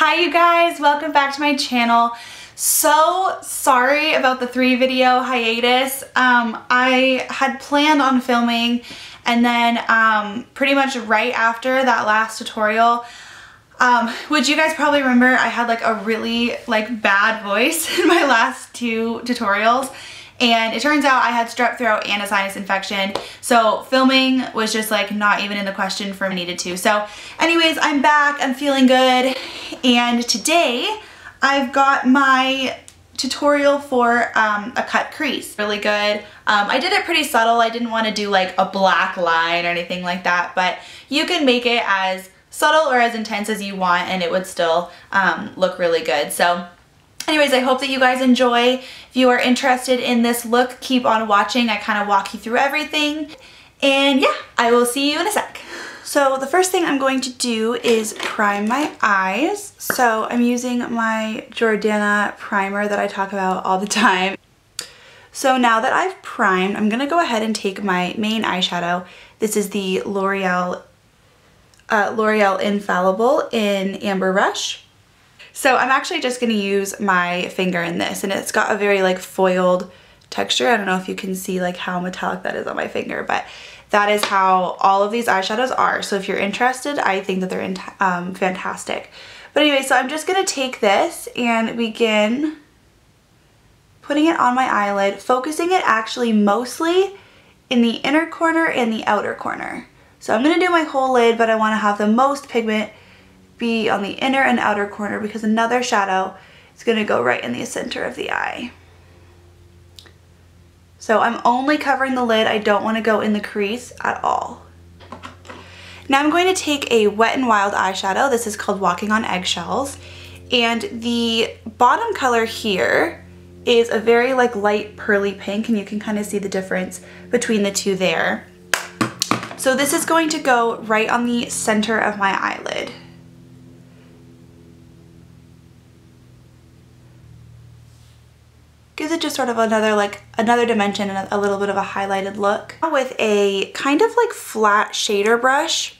Hi you guys, welcome back to my channel. So sorry about the 3 video hiatus. I had planned on filming and then pretty much right after that last tutorial, which you guys probably remember, I had like a really bad voice in my last 2 tutorials. And it turns out I had strep throat and a sinus infection. So filming was just not even in the question for me needed to. So anyways, I'm back, I'm feeling good. And today I've got my tutorial for a cut crease. Really good. I did it pretty subtle. I didn't want to do a black line or anything like that, but you can make it as subtle or as intense as you want and it would still look really good. So anyways, I hope that you guys enjoy. If you are interested in this look, keep on watching. I kind of walk you through everything. And yeah, I will see you in a sec. So the first thing I'm going to do is prime my eyes. So I'm using my Jordana primer that I talk about all the time. So now that I've primed, I'm going to go ahead and take my main eyeshadow. This is the L'Oreal Infallible in Amber Rush. So I'm actually just going to use my finger in this, and it's got a very foiled texture. I don't know if you can see how metallic that is on my finger, but that is how all of these eyeshadows are. So if you're interested, I think that they're fantastic. But anyway, so I'm just going to take this and begin putting it on my eyelid, focusing it actually mostly in the inner corner and the outer corner. So I'm going to do my whole lid, but I want to have the most pigment be on the inner and outer corner because another shadow is going to go right in the center of the eye. So I'm only covering the lid. I don't want to go in the crease at all. Now I'm going to take a Wet n Wild eyeshadow. This is called Walking on Eggshells. And the bottom color here is a very light pearly pink, and you can kind of see the difference between the two there. So this is going to go right on the center of my eyelid. Gives it just sort of another dimension and a little bit of a highlighted look. With a kind of flat shader brush,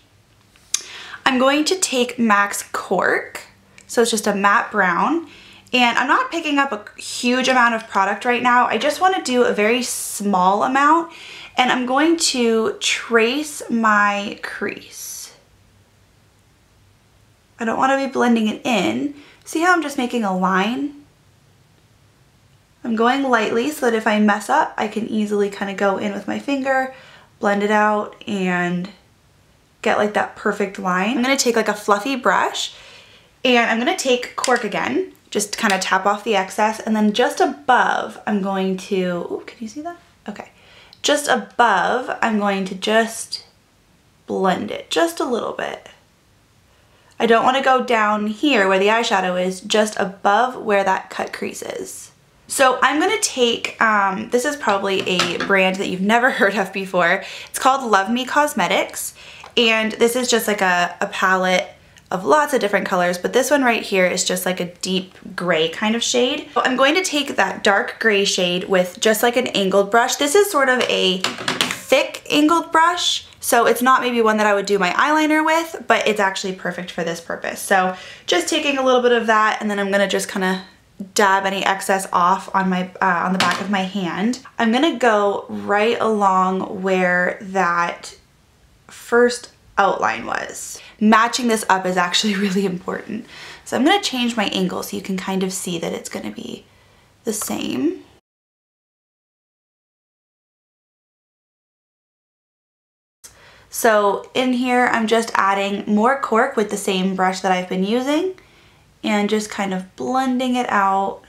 I'm going to take MAC's Cork. So it's just a matte brown. And I'm not picking up a huge amount of product right now. I just want to do a very small amount. And I'm going to trace my crease. I don't want to be blending it in. See how I'm just making a line? I'm going lightly so that if I mess up, I can easily kind of go in with my finger, blend it out, and get that perfect line. I'm going to take a fluffy brush, and I'm going to take Cork again, just kind of tap off the excess, and then just above, I'm going to, ooh, can you see that? Okay. Just above, I'm going to just blend it just a little bit. I don't want to go down here where the eyeshadow is, just above where that cut crease is. So I'm going to take, this is probably a brand that you've never heard of before. It's called Love Me Cosmetics, and this is just a palette of lots of different colors, but this one right here is just a deep gray kind of shade. So I'm going to take that dark gray shade with just an angled brush. This is sort of a thick angled brush, so it's not maybe one that I would do my eyeliner with, but it's actually perfect for this purpose. So just taking a little bit of that, and then I'm going to just kind of dab any excess off on my on the back of my hand. I'm gonna go right along where that first outline was. Matching this up is actually really important. So I'm gonna change my angle so you can kind of see that it's gonna be the same. So in here, I'm just adding more Cork with the same brush that I've been using, and just kind of blending it out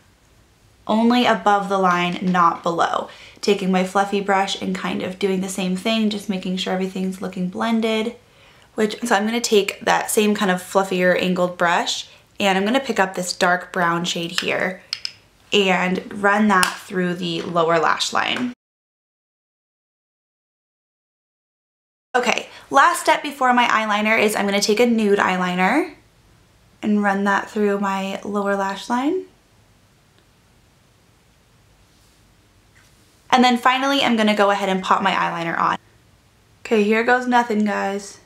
only above the line, not below. Taking my fluffy brush and kind of doing the same thing, just making sure everything's looking blended. So I'm gonna take that same kind of fluffier angled brush, and I'm gonna pick up this dark brown shade here and run that through the lower lash line. Okay, last step before my eyeliner is I'm gonna take a nude eyeliner and run that through my lower lash line. And then finally, I'm gonna go ahead and pop my eyeliner on. Okay, here goes nothing, guys.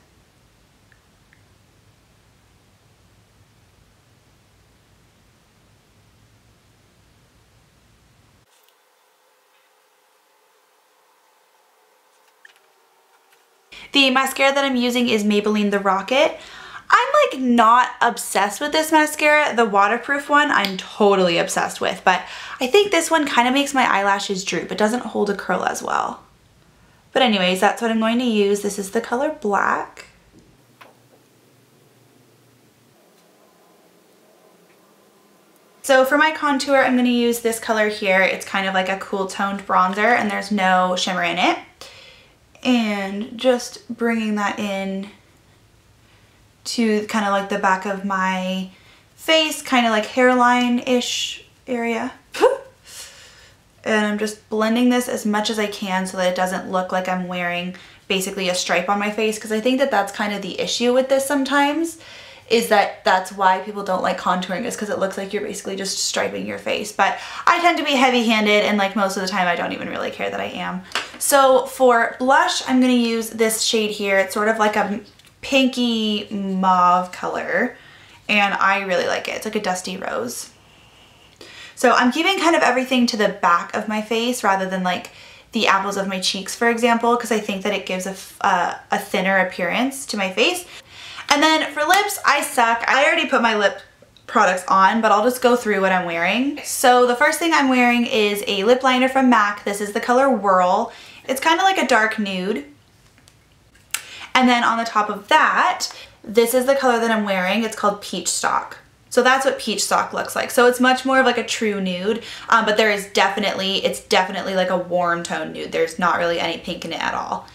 The mascara that I'm using is Maybelline The Rocket. I'm like not obsessed with this mascara. The waterproof one I'm totally obsessed with, but I think this one kind of makes my eyelashes droop. It doesn't hold a curl as well. But anyways, that's what I'm going to use. This is the color Black. So for my contour, I'm going to use this color here. It's kind of like a cool toned bronzer and there's no shimmer in it. And just bringing that in to kind of like the back of my face, kind of like hairline-ish area. And I'm just blending this as much as I can so that it doesn't look like I'm wearing basically a stripe on my face, because I think that that's kind of the issue with this sometimes, is that that's why people don't like contouring, is because it looks like you're basically just striping your face. But I tend to be heavy-handed, and like most of the time I don't even really care that I am. So for blush, I'm going to use this shade here. It's sort of like a pinky mauve color, and I really like it. It's like a dusty rose. So I'm keeping kind of everything to the back of my face rather than like the apples of my cheeks, for example, because I think that it gives a thinner appearance to my face. And then for lips, I suck. I already put my lip products on, but I'll just go through what I'm wearing. So the first thing I'm wearing is a lip liner from MAC. This is the color Whirl. It's kind of like a dark nude. And then on the top of that, this is the color that I'm wearing. It's called Peach Stalk. So that's what Peach Stalk looks like. So it's much more of like a true nude, but it's definitely like a warm tone nude. There's not really any pink in it at all.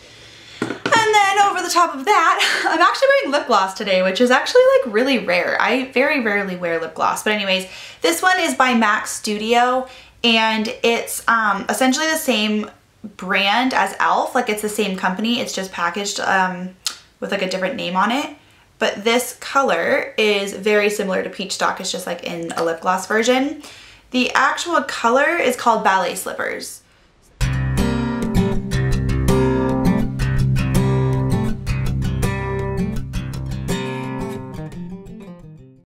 And then over the top of that, I'm actually wearing lip gloss today, which is actually like really rare. I very rarely wear lip gloss, but anyways, this one is by MAC Studio, and it's essentially the same brand as e.l.f. Like it's the same company, it's just packaged with like a different name on it. But this color is very similar to Peach Stalk. It's just like in a lip gloss version. The actual color is called Ballet Slippers.